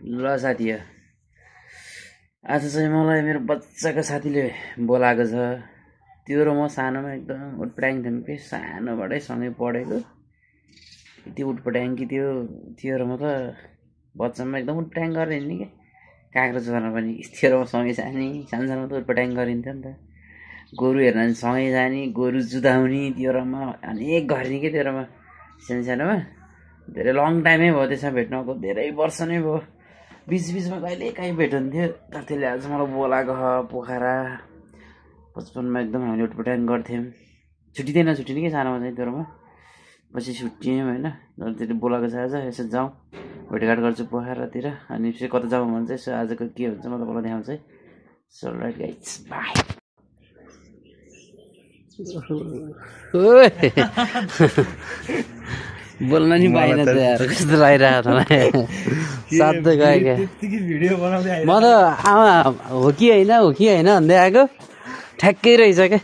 ल साथी आज चाहिँ मलाई मेरो बच्चाको साथीले बोलाएको छ। त्यो र म सानोमा एकदम उटपटाङ थियौँ कि सानोबाटै सँगै पढेको। यति उटपटाङ कि त्यो र म त बच्चामा एकदम उटपटाङ गरेर हिँड्ने कि काँक्रो चोर्न पनि त्यो र म सँगै जाने। सानोमा त उटपटाङ गरिन्थ्यो नि त। गोरु हेर्न सँगै जाने, गोरु जुधाउने त्यो र म अनेक गर्ने कि त्यो र म सानोमा। धेरै लङ टाइमै भयो त्यसमा भेट्नको, धेरै वर्ष नै भयो। बिचमा कहिले काहीँ भेट हुन्थ्यो। तर त्यसले आज मलाई बोलाएको पोखरा। बचपनमा एकदम हामीले उटपटाङ गर्थ्यौँ। छुट्टिने कि सानोमा चाहिँ त्योमा पछि छुट्टियौँ होइन। तर त्यसले बोलाएको छ आज यसो जाउँ भेटघाट गर्छु पोखरातिर। अनि फेरि कता जाउँ भने चाहिँ यसो आजको के हुन्छ म तपाईँलाई देखाउँछु है। So right guys by. बोल्न नि पाइन त यार, कस्तो लागिरहेको छ साध्य गएको। म त आमा हो कि होइन भन्दै आएको ठ्याक्कै रहेछ क्या।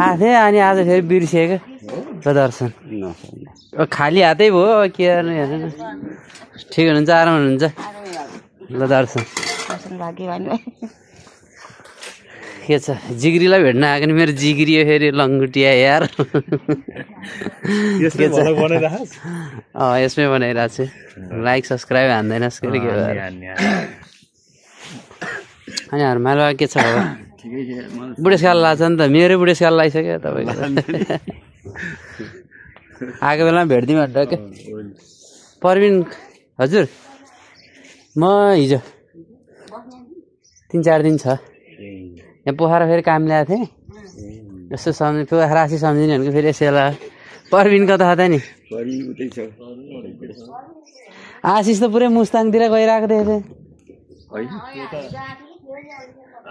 आएको थिएँ अनि आज फेरि बिर्सिएको क्या दर्शन। खाली हातै भयो के गर्नु हेर्नु न। ठिक हुनुहुन्छ, आराम हुनुहुन्छ? ल दर्शन के छ, जिग्रीलाई भेट्न आएको नि मेरो जिग्री फेरि लङ्गुटिया यार। यसमै बनाइरहेको छु। लाइक सब्सक्राइब हान्दैनस् के के अनि हर्मालो के छ अब? बुढेसकाल लाग्छ नि त, मेरो बुढेसकाल लागिसक्यो तपाईँको। आएको बेलामा भेट्दिउँ भनेर के। परबिन हजुर, म हिजो 3-4 दिन छ यहाँ पोखरा फेरि काम ल्याएको थिएँ। यसो सम्झ पोखरा आसी सम्झिने भनेको फेरि यसैलाई परबिन कता था नि? आशिष त पुरै मुस्ताङतिर गइरहेको थिएँ।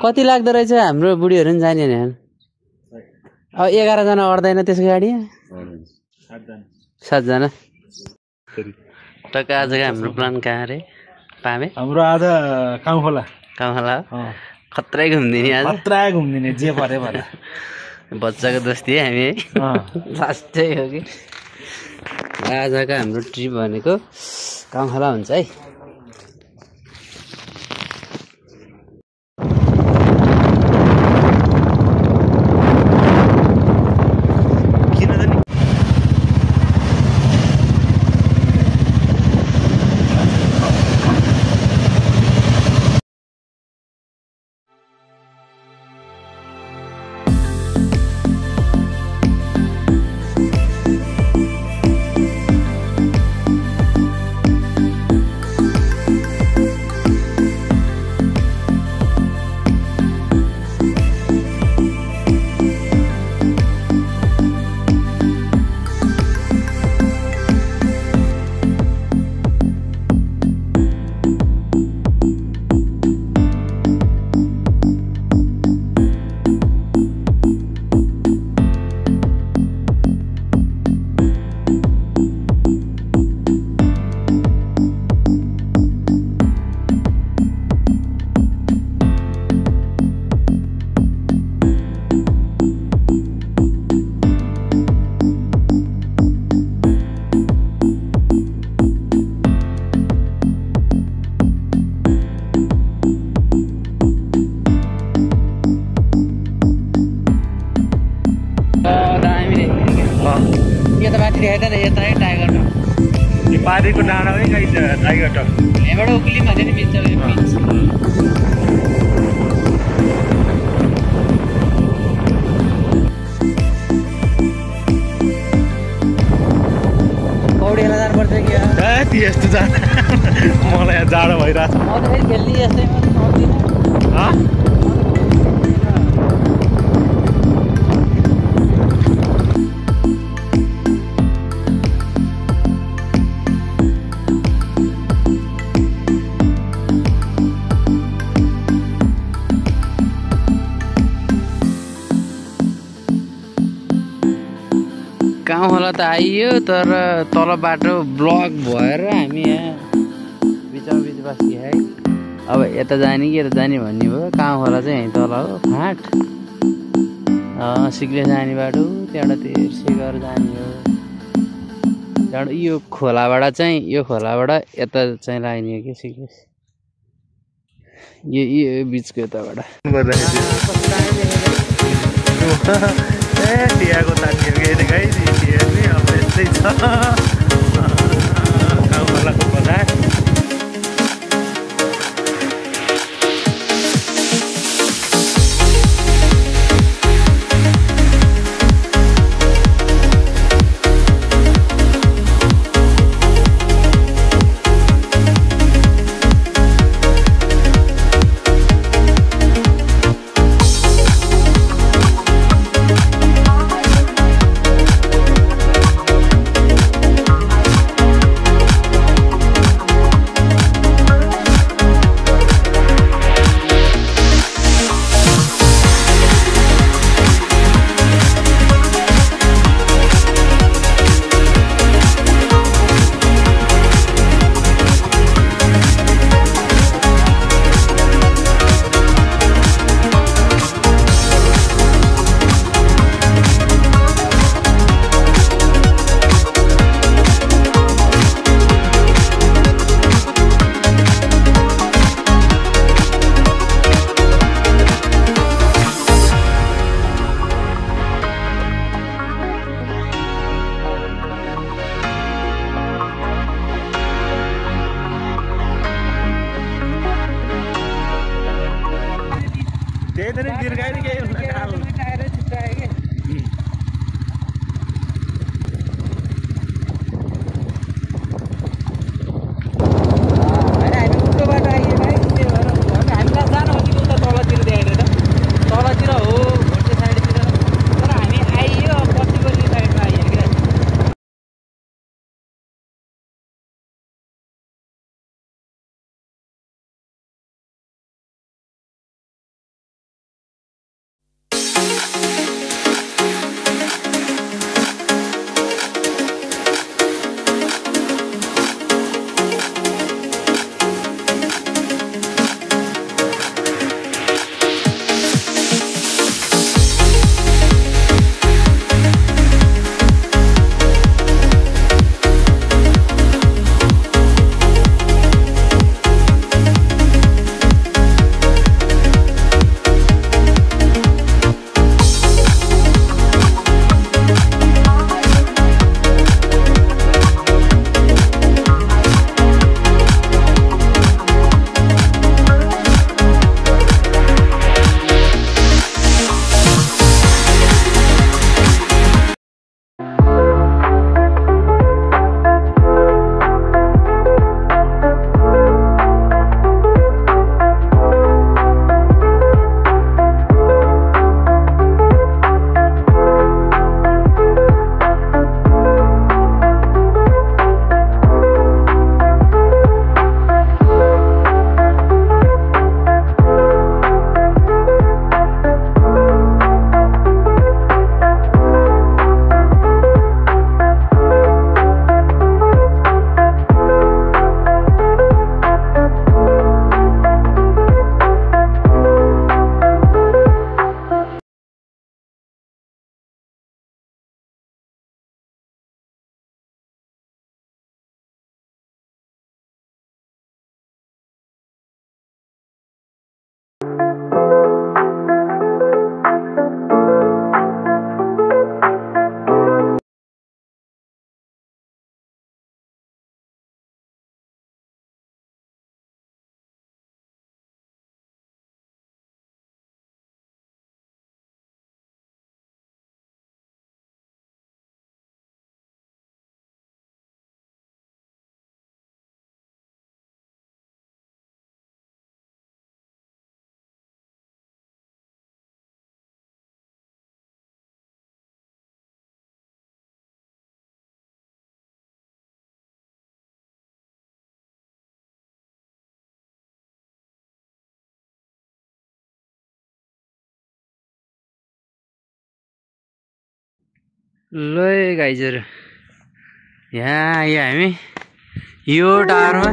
कति लाग्दो रहेछ हाम्रो बुढीहरू पनि जाने नि। अब 11 जना अट्दैन त्यसको गाडी? 7 जना। टक्क आजको हाम्रो प्लान कहाँ अरे पामे? हाम्रो आज काउखोला खत्रै घुम्दिने आज। खतरा घुम्दिने जे परे भला। बच्चाको दोस्ती है हामी है। लास्टै हो कि। आजको हाम्रो ट्रिप भनेको काउखोला हुन्छ है। पारीको डाँडा है टाइगर टप। यहाँबाट उक्लिम भने नि मिल्छ। पौडी खेल्न जानुपर्छ कि यस्तो जान मलाई यहाँ जाडो भइरहेको छ। म त फेरि खेल्ने जस्तै काउखोला त आइयो तर तल बाटो ब्लक भएर हामी यहाँ बिच बस्ती है। अब यता जाने कि यता जाने भन्ने भयो। काउखोला चाहिँ यहीँ तल हो फाँट। सिक्ले जाने बाटो त्यहाँबाट तेर्से गरेर जाने हो। त्यहाँबाट यो खोलाबाट चाहिँ यो खोलाबाट यता चाहिँ लाग्ने कि सिक्रेट यो बिचको यताबाट टियाको तातिएको हेरेँ गाइस हेर्ने अब यस्तै छ गाउँघरको बजार ल गाइजहरु यहाँ आयो हामी यो टावरमा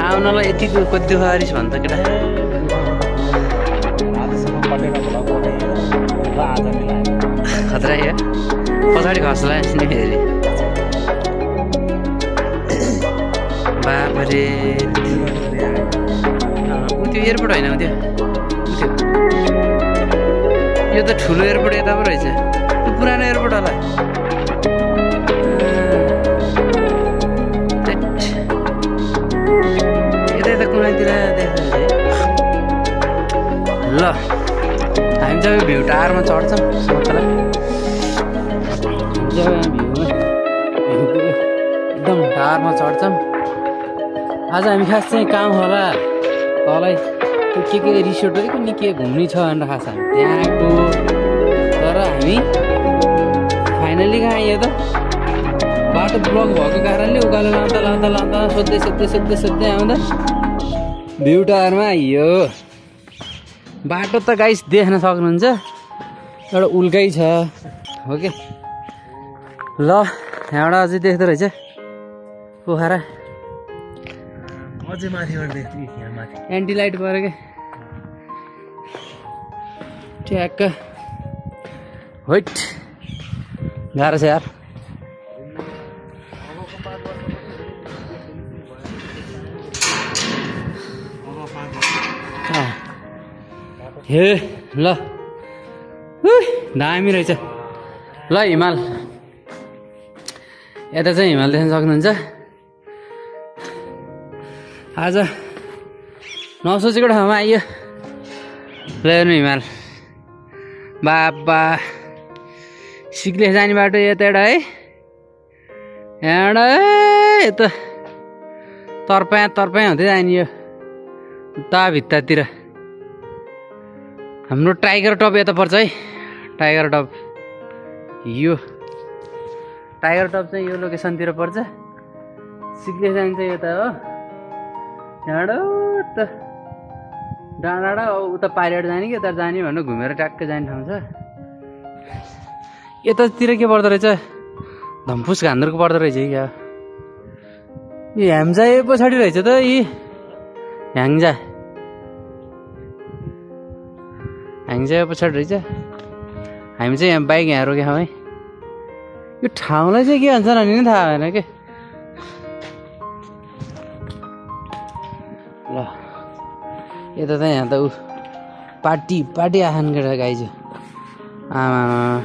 आउनलाई यतिको कति दुःख गरिस भन्छ केटा खतरा यो पछाडि खस्ला नि फेरि ऊ त्यो एयरपोर्ट होइन ऊ त्यो यो त ठुलो एयरपोर्ट यता पो रहेछ त्यो पुरानो एयरपोर्ट होला यता कुनैतिर देख्छ ल हामी जब भ्यू टावरमा चढ्छौँ मतलब जब भ्यूमा एकदम टावरमा चढ्छौँ आज हामी खास चाहिँ काम होला तलै त्यो के रिसोर्टहरू नि के घुम्ने छ भनेर खास हामी त्यहाँको तर हामी फाइनली कहाँ आयो त बाटो ब्लक भएको कारणले उकालो लाउँदा सोध्दै आउँदा भ्यू टावरमा आइयो बाटो त गाइस देख्न सक्नुहुन्छ एउटा उल्कै छ हो के ल यहाँबाट अझै देख्दो रहेछ पोखरा अझै माथिबाट देख्छु यहाँ माथि एन्टी लाइट पऱ्यो क्या ट्याक्क होइट गाह्रो छ यार हे ल दामी रहेछ ल हिमाल यता चाहिँ हिमाल देख्न सक्नुहुन्छ आज नसोचेको ठाउँमा आइयो ल हेर्नु हिमाल बाबा सिक्लेस जाने बाटो यता एउटा है यहाँबाट यता तरपाया हुँदै जाने यो उता भित्तातिर हाम्रो टाइगर टप यता पर्छ है टाइगर टप यो टाइगर टप चाहिँ यो लोकेसनतिर पर्छ सिक्लेस जाने चाहिँ यता हो यहाँबाट डाँडा उता पारिबाट जाने कि यता जाने भनेर घुमेर ट्याक्क जाने ठाउँ छ यतातिर के पर्दो रहेछ धम्फुस घान्दुरको पर्दो रहेछ क्या यो ह्याम्जा पछाडि रहेछ त यी ह्याङ्जा पछाडि रहेछ हामी चाहिँ यहाँ बाइक यहाँ रोक्यौँ है यो ठाउँलाई चाहिँ के भन्छ भने नि थाहा भएन के ल यता त यहाँ त ऊ पार्टी आहान केटा गाई चाहिँ आमा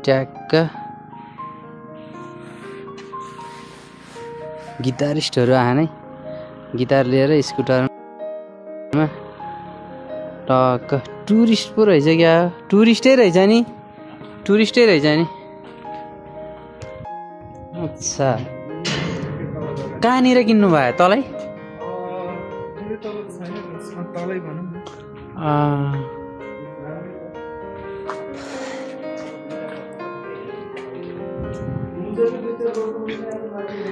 ट्याक्क गिटारिस्टहरू आएन है गिटार लिएर स्कुटरमा टक्क टुरिस्ट पो रहेछ क्या टुरिस्टै रहेछ नि अच्छा कहाँनिर किन्नु भयो तलै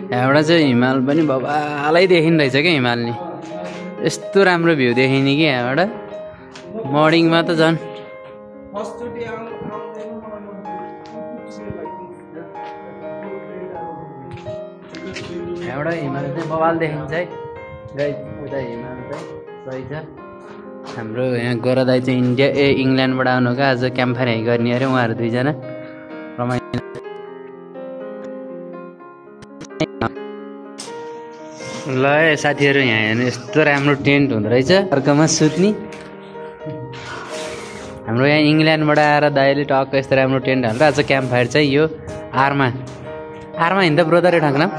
यहाँबाट चाहिँ हिमाल पनि बबालै देखिने रहेछ क्या हिमाल नि यस्तो राम्रो भ्यू देखिने कि यहाँबाट मर्निङमा त झन् यहाँबाट हिमाल चाहिँ बबाल देखिन्छ है गाइस उता हिमाल चाहिँ सही छ हाम्रो यहाँ गोरा दाइ चाहिँ इङ्ल्यान्डबाट आउनुको आज क्याम्प फायर गर्ने अरे उहाँहरू दुईजना रमाइलो ल साथीहरू यहाँ हेर्नु यस्तो राम्रो टेन्ट हुँदो रहेछ अर्कोमा सुत्ने हाम्रो यहाँ इङ्ल्यान्डबाट आएर दाइले टक्क यस्तो राम्रो टेन्ट हालेर आज क्याम्प फायर चाहिँ यो आर्मा हिँड्दा ब्रोदर ठाउँको नाम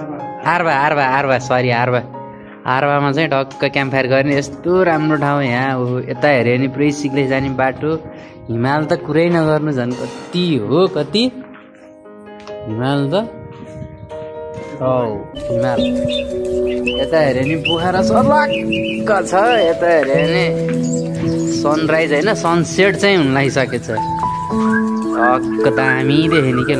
आर्वा सरी आर्वामा चाहिँ टक्क क्याम्प फायर गर्ने यस्तो राम्रो ठाउँ यहाँ हो यता हेऱ्यो भने पुरै सिक्लेस जाने बाटो हिमाल त कुरै नगर्नु झन् कति हिमाल त हिमाल यता हेऱ्यो भने पोखरा सलक्क छ यता हेऱ्यो भने सनराइज होइन सनसेट चाहिँ हुन लागिसकेछ टक्क दामी देख्यो नि के ल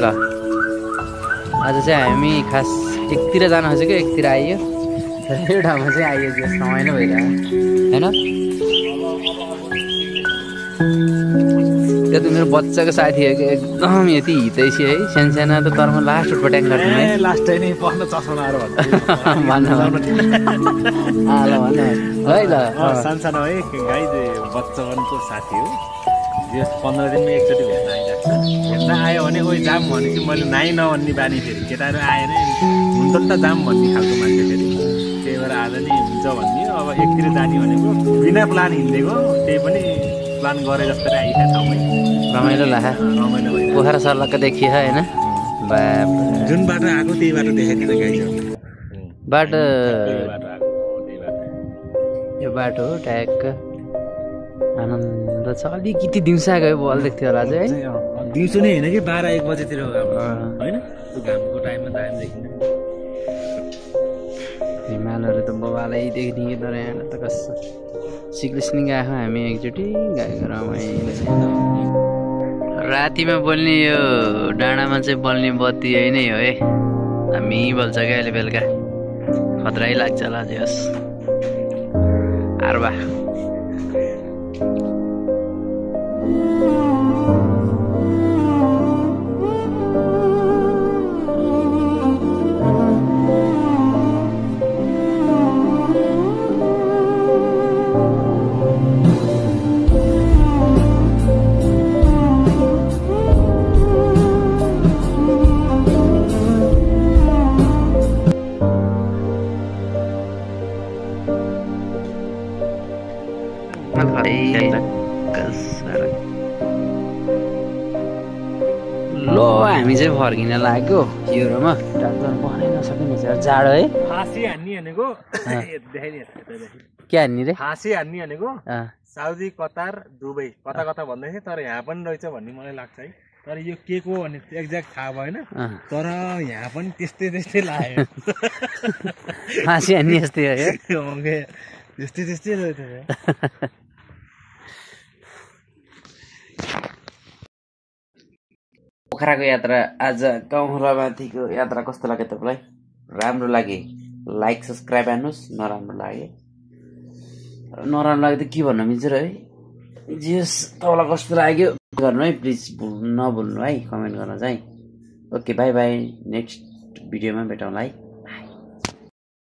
आज चाहिँ हामी खास एकतिर जान खोजेको एकतिर आइयो यो ठाउँमा चाहिँ आइयो रमाइलो भइरहेको होइन त्यो त मेरो बच्चाको साथीहरूको एकदम यति हितैसी है सानो त तर म लास्ट उठ्पो ट्याङ काट्नु है लास्ट टाइम पढ्न चस्माहरू भन्न है ल सानो है गाई बच्चाको साथी हो यो 15 दिनमा एकचोटि भेट्न आइरहेको छ हेर्न आयो भने ओइ जाम भनेपछि मैले नाइ नभन्ने बानी फेरि केटाहरू आएन हुन त जाम भन्ने खालको मान्छे फेरि त्यही भएर आज नि हुन्छ भन्ने अब एकतिर जाने भनेको बिना प्लान हिँडेको त्यही पनि प्लान गरे जस्तो आइरहेको ठाउँमै रमाइलो लाग्यो रमाइलो भयो पोखरा सर्लक्क देखियो होइन बाप जुन बाटो आएको त्यही बाटो देखाइदिन गाइज बाटो बाटो आएको त्यही बाटो यो बाटो हो ट्याक्क आनन्द छ अलिकति दिउँसो गयो बल देख्थ्यो होला चाहिँ है दिउँसो नै होइन कि 12-1 बजेतिर होइन त्यो घामको टाइममा दाम देखिन्छ हिमालहरू त बबालै देखिदियो तर यहाँ त कस्तो सिक्लिस्नी गएको हामी एकचोटि गएको रमाइलो रातिमा बल्ने यो डाँडामा चाहिँ बल्ने बत्ती होइन हो है हामी बल्छ क्या अहिले बेलुका खतरै लाग्छ होला जस आर्बा लो हामी चाहिँ फर्किन लाग्यो हिरोमा डाक्टर बनाइ नसकिने जाडो है फाँसी हान्ने भनेको के हान्ने रे फाँसी हान्ने भनेको साउदी कतार दुबई कता कता भन्दै थिएँ तर यहाँ पनि रहेछ भन्ने मलाई लाग्छ है तर यो के को भन्ने एक्ज्याक्ट थाहा भएन तर यहाँ पनि त्यस्तै त्यस्तै लाग्यो फाँसी हान्ने जस्तै है त्यस्तै त्यस्तै रहेछ पोखराको यात्रा आज गाउँलामाथिको यात्रा कस्तो लाग्यो तपाईँलाई राम्रो लागे लाइक सब्सक्राइब हान्नुहोस् नराम्रो लागे नराम्रो लाग्यो त के भन्न मिल्छ र है जेस तपाईँलाई कस्तो लाग्यो गर्नु है प्लिज नभुल्नु है कमेन्ट गर्न चाहिँ ओके बाई बाई नेक्स्ट भिडियोमा भेटौँला है